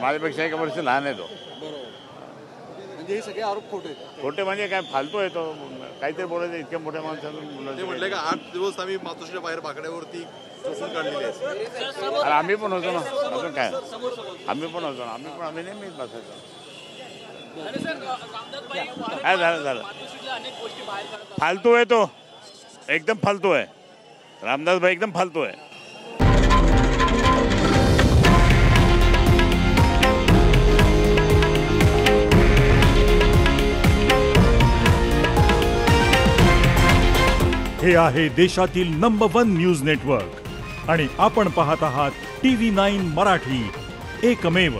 माझ्यापेक्षा 1 वर्ष लहान आहे तो. म्हणजे हे सगळे आरोप खोटे आहेत. खोटे म्हणजे काय फालतू आहे तो. काहीतरी बोलायचं इतक्या मोठ्या माणसाला. ते म्हटले का 8 दिवस आम्ही मातोश्रीच्या बाहेर बाकड्यावरती शोषून काढलेले आहे. अरे आम्ही पण होतो ना. अजून काय आम्ही पण होतो ना. आम्ही नेहमीच बसायचो. काय झालं फालतू आहे तो. एकदम फालतू आहे. रामदास भाई एकदम फालतू आहे. हे आहे देशातील नंबर 1 न्यूज नेटवर्क आणि आपण पाहत आहात TV9 मराठी, एकमेव.